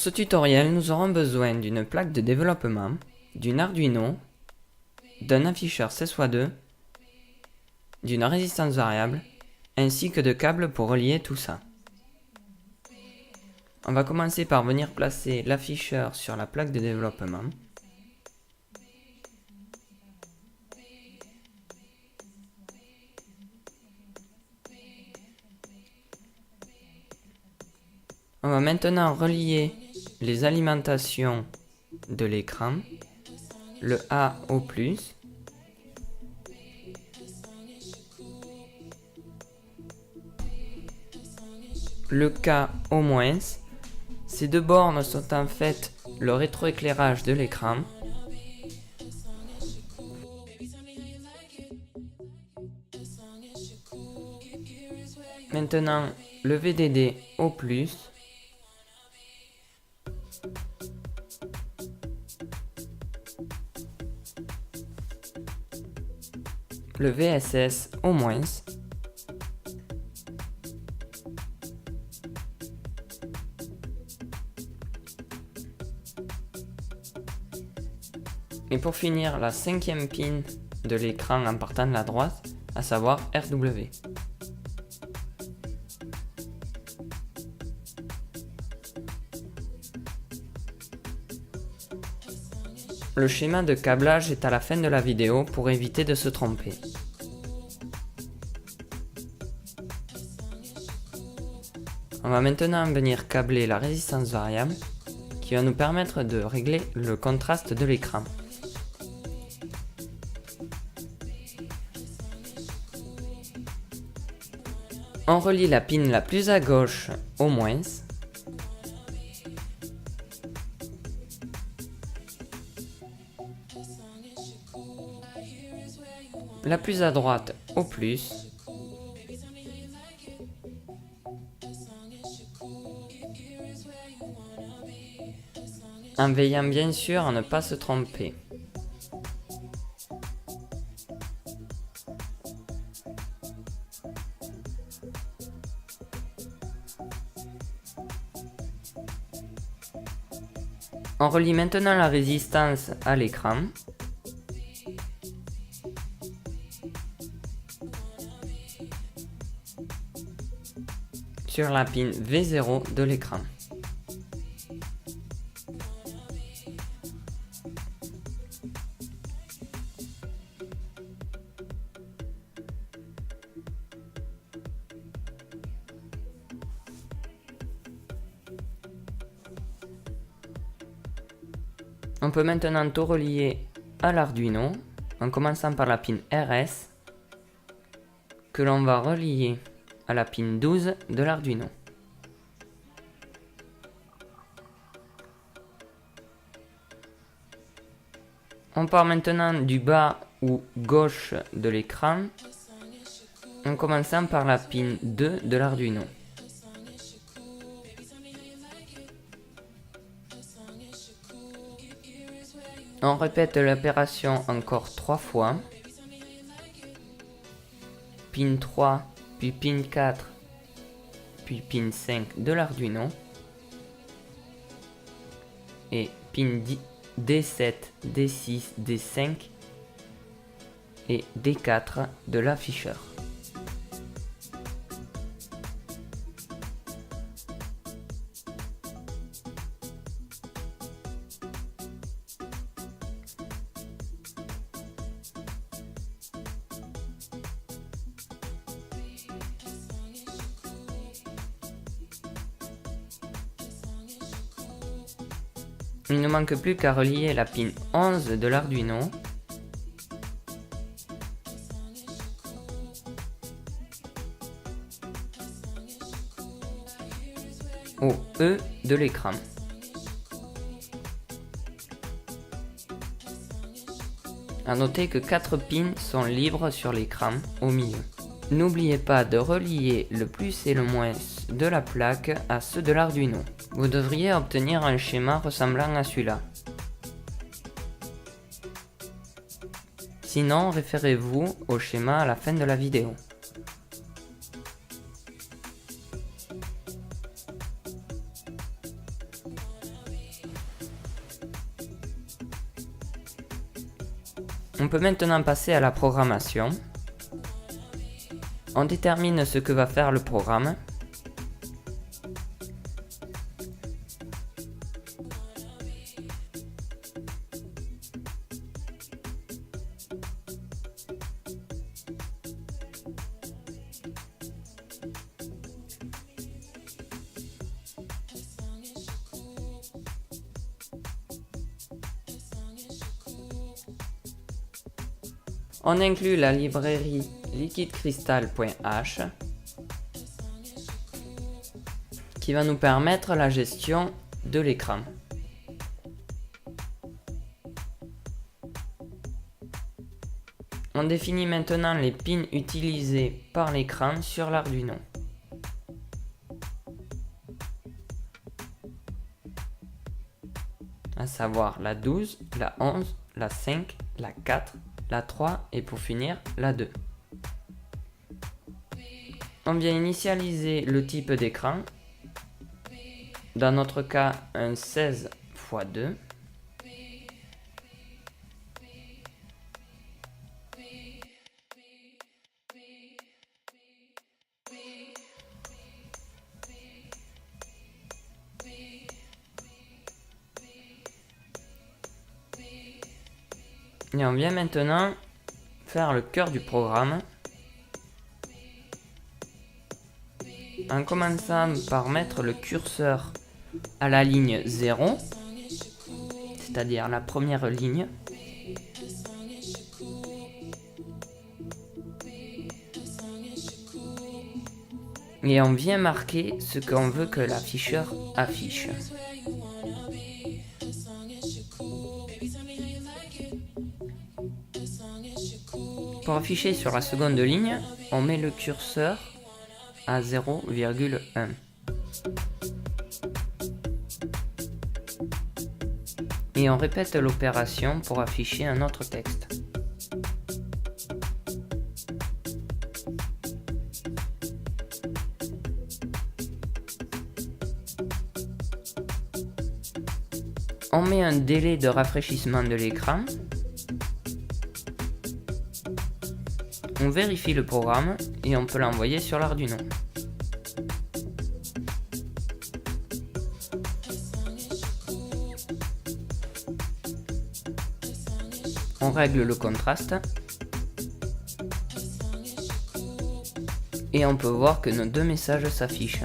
ce tutoriel, nous aurons besoin d'une plaque de développement, d'une Arduino, d'un afficheur 16x2, d'une résistance variable, ainsi que de câbles pour relier tout ça. On va commencer par venir placer l'afficheur sur la plaque de développement. On va maintenant relier les alimentations de l'écran, le A au plus, le K au moins. Ces deux bornes sont en fait le rétroéclairage de l'écran. Maintenant, le VDD au plus. Le VSS au moins. Et pour finir, la cinquième pin de l'écran en partant de la droite, à savoir RW. Le schéma de câblage est à la fin de la vidéo pour éviter de se tromper. On va maintenant venir câbler la résistance variable qui va nous permettre de régler le contraste de l'écran. On relie la pin la plus à gauche au moins. La plus à droite au plus. En veillant bien sûr à ne pas se tromper. On relie maintenant la résistance à l'écran. Sur la pin V0 de l'écran. On peut maintenant tout relier à l'Arduino en commençant par la pin RS que l'on va relier à la pin 12 de l'Arduino. On part maintenant du bas ou gauche de l'écran en commençant par la pin 2 de l'Arduino. On répète l'opération encore 3 fois. Pin 3, puis pin 4, puis pin 5 de l'Arduino. Et pin D7, D6, D5 et D4 de l'afficheur. Il ne manque plus qu'à relier la pin 11 de l'Arduino au E de l'écran. A noter que 4 pins sont libres sur l'écran au milieu. N'oubliez pas de relier le plus et le moins de la plaque à ceux de l'Arduino. Vous devriez obtenir un schéma ressemblant à celui-là. Sinon, référez-vous au schéma à la fin de la vidéo. On peut maintenant passer à la programmation. On détermine ce que va faire le programme. On inclut la librairie liquidecrystal.h qui va nous permettre la gestion de l'écran. On définit maintenant les pins utilisés par l'écran sur l'Arduino. À savoir la 12, la 11, la 5, la 4, la 3 et pour finir la 2. On vient initialiser le type d'écran, dans notre cas un 16 x 2. Et on vient maintenant faire le cœur du programme en commençant par mettre le curseur à la ligne 0, c'est-à-dire la première ligne. Et on vient marquer ce qu'on veut que l'afficheur affiche. Pour afficher sur la seconde ligne, on met le curseur à 0,1. Et on répète l'opération pour afficher un autre texte. On met un délai de rafraîchissement de l'écran. On vérifie le programme et on peut l'envoyer sur l'Arduino. On règle le contraste. Et on peut voir que nos deux messages s'affichent.